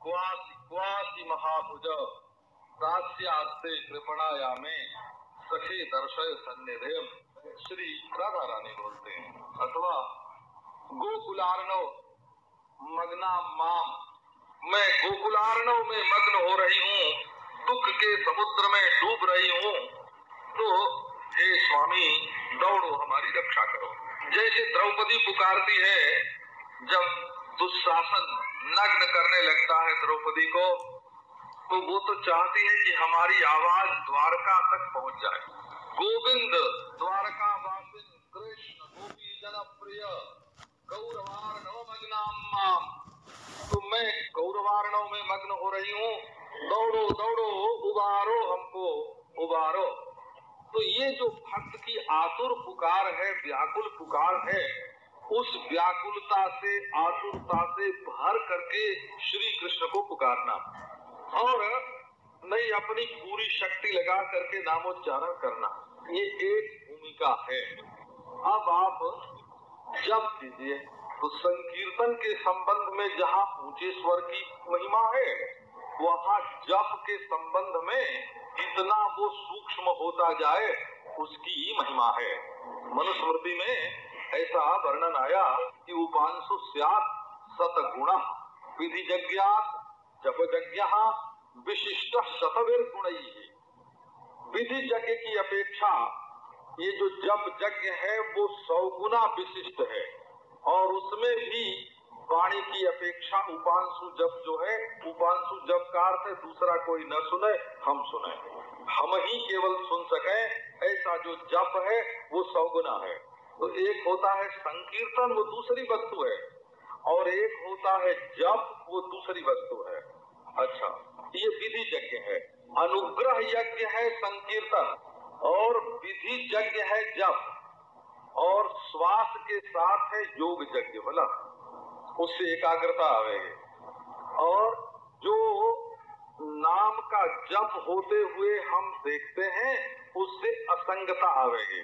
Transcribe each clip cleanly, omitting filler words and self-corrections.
Quasi महाभुज दास्यास्ते कृपणायामे सखे दर्शय सन्निधेम। श्री राधा रानी बोलते हैं। अथवा गोकुलार्णव मग्ना माम, मैं गोकुलार्णव में मग्न हो रही हूँ, दुख के समुद्र में डूब रही हूँ, तो हे स्वामी दौड़ो हमारी रक्षा करो। जैसे द्रौपदी पुकारती है, जब दुशासन नग्न करने लगता है द्रौपदी को, तो वो तो चाहती है कि हमारी आवाज द्वारका तक पहुंच जाए। गोविंद द्वारका वासिन कृष्ण गोपी जनप्रिय गौरवार्णव मग्नाम माम, तो मैं गौरवार्णव में मग्न हो रही हूँ, दौड़ो दौड़ो उबारो हमको उबारो। तो ये जो भक्त की आतुर पुकार है, व्याकुल पुकार है, उस व्याकुलता से आतुरता से भर करके श्री कृष्ण को पुकारना और नहीं अपनी पूरी शक्ति लगा करके नामोच्चारण करना, ये एक भूमिका है। अब आप जप कीजिए तो संकीर्तन के संबंध में जहाँ ऊंचे स्वर की महिमा है, वहाँ जप के संबंध में इतना वो सूक्ष्म होता जाए उसकी महिमा है। मनुस्मृति में ऐसा वर्णन आया कि उपांशु स्यात् सतगुणः विधि यज्ञात् जप यज्ञः विशिष्टः शतभिर्गुणैः। विधि यज्ञ की अपेक्षा ये जो जप यज्ञ है वो 100 गुना विशिष्ट है, और उसमें भी वाणी की अपेक्षा उपांशु जप जो है, उपांशु जप का अर्थ है दूसरा कोई न सुने, हम सुने, हम ही केवल सुन सके, ऐसा जो जप है वो 100 गुना है। तो एक होता है संकीर्तन, वो दूसरी वस्तु है, और एक होता है जप, वो दूसरी वस्तु है। अच्छा, ये विधि यज्ञ है, अनुग्रह यज्ञ है संकीर्तन, और विधि यज्ञ है जप, और श्वास के साथ है योग यज्ञ, बोला उससे एकाग्रता आवेगी। और जो नाम का जप होते हुए हम देखते हैं उससे असंगता आवेगी,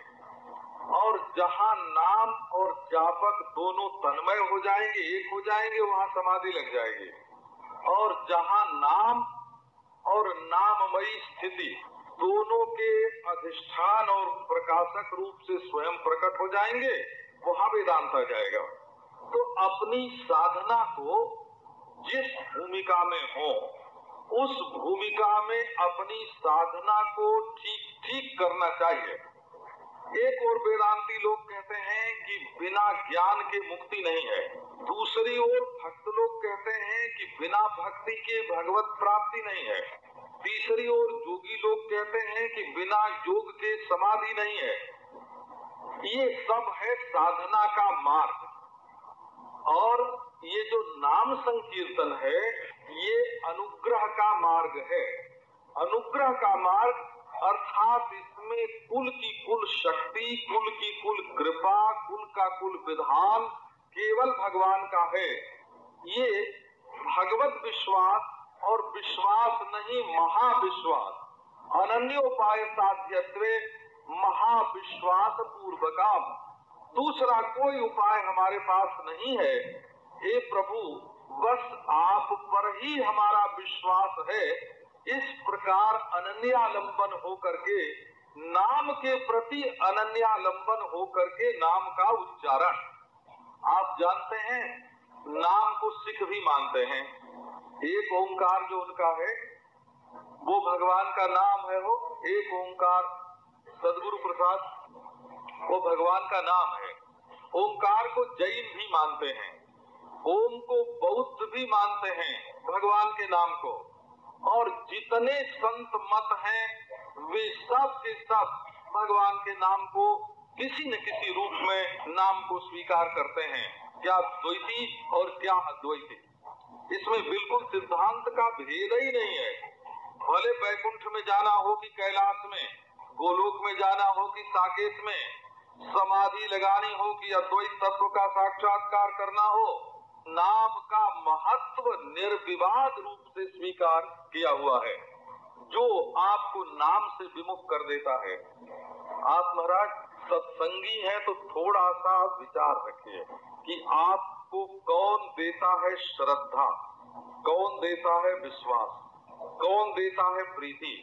और जहाँ नाम और जापक दोनों तन्मय हो जाएंगे, एक हो जाएंगे, वहाँ समाधि लग जाएगी। और जहाँ नाम और नाममयी स्थिति दोनों के अधिष्ठान और प्रकाशक रूप से स्वयं प्रकट हो जाएंगे, वहाँ वेदांत आ जाएगा। तो अपनी साधना को जिस भूमिका में हो, उस भूमिका में अपनी साधना को ठीक ठीक करना चाहिए। एक और वेदांती लोग कहते हैं कि बिना ज्ञान के मुक्ति नहीं है, दूसरी ओर भक्त लोग कहते हैं कि बिना भक्ति के भगवत प्राप्ति नहीं है, तीसरी ओर योगी लोग कहते हैं कि बिना योग के समाधि नहीं है। ये सब है साधना का मार्ग। और ये जो नाम संकीर्तन है ये अनुग्रह का मार्ग है। अनुग्रह का मार्ग अर्थात इसमें कुल की कुल शक्ति, कुल की कुल कृपा, कुल का कुल विधान केवल भगवान का है। ये भगवत विश्वास और विश्वास नहीं, महाविश्वास, अनन्योपाय साध्यत्वे महाविश्वास पूर्वकम, दूसरा कोई उपाय हमारे पास नहीं है। हे प्रभु, बस आप पर ही हमारा विश्वास है। इस प्रकार अनन्यालंबन होकर के, नाम के प्रति अनन्यालंबन होकर के नाम का उच्चारण। आप जानते हैं नाम को सिख भी मानते हैं। एक ओंकार जो उनका है वो भगवान का नाम है। वो एक ओंकार सदगुरु प्रसाद वो भगवान का नाम है। ओंकार को जैन भी मानते हैं, ओम को बौद्ध भी मानते हैं भगवान के नाम को, और जितने संत मत हैं वे सब के सब भगवान के नाम को किसी न किसी रूप में नाम को स्वीकार करते हैं, क्या द्वैती और क्या अद्वैती। इसमें बिल्कुल सिद्धांत का भेद ही नहीं है। भले बैकुंठ में जाना हो कि कैलाश में, गोलोक में जाना हो कि साकेत में, समाधि लगानी हो कि अद्वैत तत्व का साक्षात्कार करना हो, नाम का महत्व निर्विवाद रूप से स्वीकार किया हुआ है, जो आपको नाम से विमुख कर देता है। आप महाराज सत्संगी हैं तो थोड़ा सा विचार रखिए कि आपको कौन देता है श्रद्धा, कौन देता है विश्वास, कौन देता है प्रीति,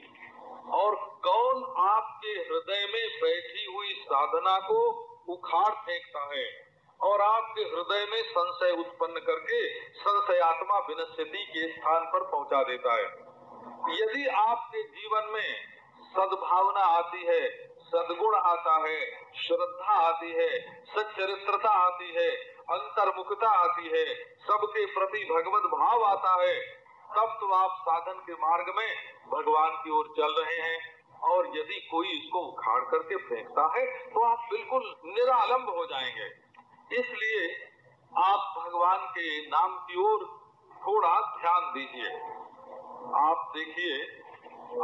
और कौन आपके हृदय में बैठी हुई साधना को उखाड़ फेंकता है और आपके हृदय में संशय उत्पन्न करके संशयात्मा विनश्यति के स्थान पर पहुंचा देता है। यदि आपके जीवन में सद्भावना आती है, सद्गुण आता है, श्रद्धा आती है, सच्चरित्रता आती है, अंतर्मुखता आती है, सबके प्रति भगवत भाव आता है, तब तो आप साधन के मार्ग में भगवान की ओर चल रहे हैं। और यदि कोई इसको उखाड़ करके फेंकता है तो आप बिल्कुल निरालंब हो जाएंगे। इसलिए आप भगवान के नाम की ओर थोड़ा ध्यान दीजिए। आप देखिए,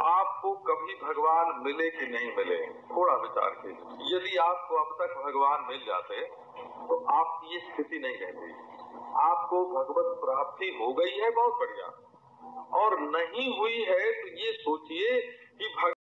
आपको कभी भगवान मिले कि नहीं मिले, थोड़ा विचार कीजिए। यदि आपको अब तक भगवान मिल जाते तो आपकी ये स्थिति नहीं रहती। आपको भगवत प्राप्ति हो गई है, बहुत बढ़िया, और नहीं हुई है तो ये